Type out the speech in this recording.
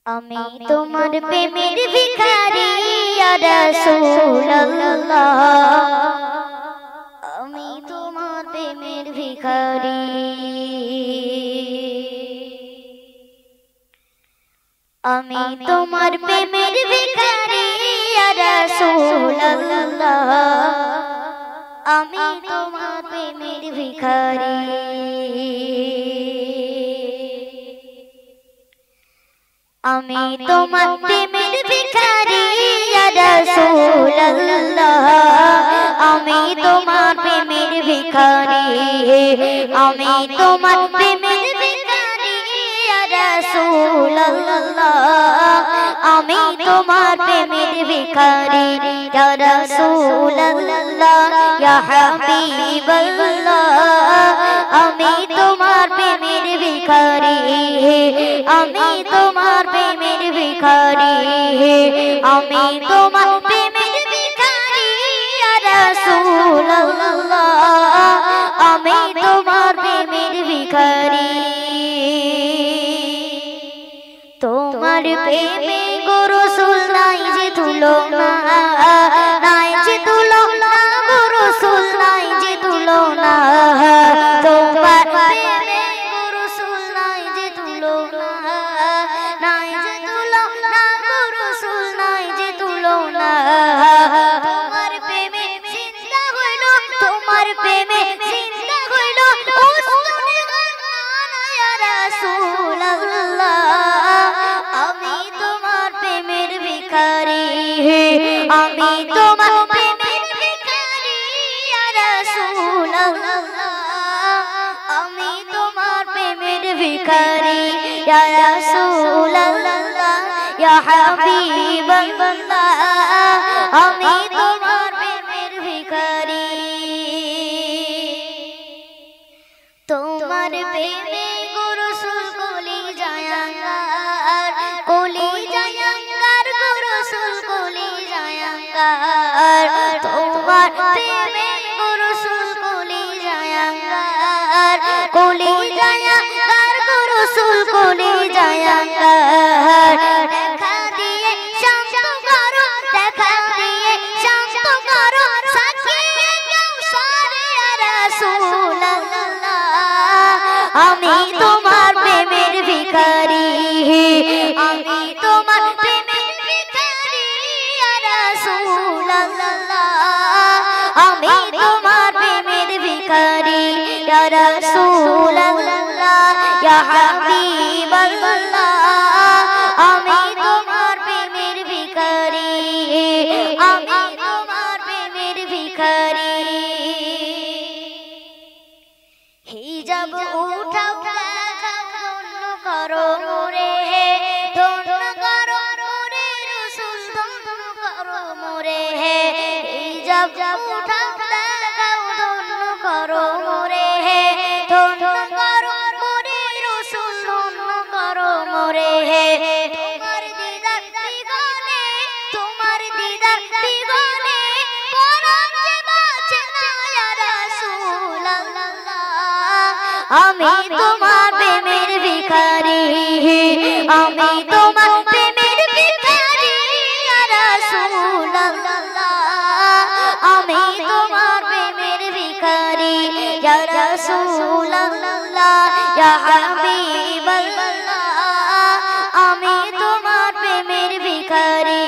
আমি তোমার প্রেমের ভিখারি ইয়া রাসূলুল্লাহ, আমি তোমার প্রেমের ভিখারি। আমি তোমার প্রেমের ভিখারি ইয়া রাসূলুল্লাহ, আমি তোমার প্রেমের ভিখারি। আমি তোমার প্রেমের ভিখারি ইয়া রাসূলুল্লাহ, আমি তোমার প্রেমের ভিখারি। আমি তোমার প্রেমের ভিখারি ইয়া রাসূলুল্লাহ, আমি তোমার প্রেমের ভিখারি। ইয়া রাসূলুল্লাহ ইয়া হাবিবাল্লাহ, আমি তোমার প্রেমের ভিখারি। আমি তোমার প্রেমের ভিখারি। আমি তোমার প্রেমের ভিখারি ইয়া রাসূলুল্লাহ, আমি তোমার প্রেমের ভিখারি। তোমার প্রেমে গো রাসূল নাই যে তুলনা, নাই যে তুলনা গো রাসূল, নাই যে তুলনা। তোমার প্রেমে গো রাসূল নাই যে তুলনা, নাই যে তুলনা গো রাসূল, নাই যে তুলনা। তোমার প্রেমে জিন্দা হইল, তোমার প্রেমে জিন্দা হইল উসমানে গান্না ইয়া রাসূলুল্লাহ, আমি তোমার প্রেমের ভিখারি। আমি তোমার প্রেমের ভিখারি ইয়া রাসূলুল্লাহ, আমি তোমার প্রেমের ভিখারি। ইয়া রাসূলুল্লাহ ইয়া হাবিবাল্লাহ, আমি তোমার প্রেমের ভিখারি। তোমার প্রেমে গো রাসূল কলিজায় আঙ্গার, কলিজায় আঙ্গার গো রাসূল কলিজায় আঙ্গার। তোমার প্রেমে গো রাসূল কলিজায় আঙ্গার, কলিজায় আঙ্গার গো রাসূল কলিজায় আঙ্গার। দেখা দিয়ে শান্ত করো, দেখা দিয়ে শান্ত করো সাকিয়ে কাউসার ইয়া রাসূলুল্লাহ, আমি তোমার প্রেমের ভিখারি। আমি তোমার প্রেমের ভিখারি ইয়া রাসূলুল্লাহ, আমি তোমার প্রেমের ভিখারি। ইয়া রাসূলুল্লাহ ইয়া হাবিবাল্লাহ, আমি তোমার প্রেমের ভিখারি। আমি তোমার প্রেমের ভিখারি। হিজাব উঠাও দেখাও, ধন্য করো মোরে, ধন্য করো মোরে রাসূল, ধন্য করো মোরে। হিজাব উঠাও দেখাও, ধন্য করো মোরে, ধন্য করো মোরে রাসূল, ধন্য করো মোরে। তোমার দিদার দিগনে, তোমার দিদার দিগনে পরাণ যে বাঁচে না ইয়া রাসূলুল্লাহ, আমি তোমার প্রেমের ভিখারি। আমি তোমার প্রেমের ভিখারি ইয়া রাসূলুল্লাহ, আমি তোমার প্রেমের ভিখারি। ইয়া রাসূলুল্লাহ ইয়া হাবিবাল্লাহ, আমি তোমার প্রেমের ভিখারি।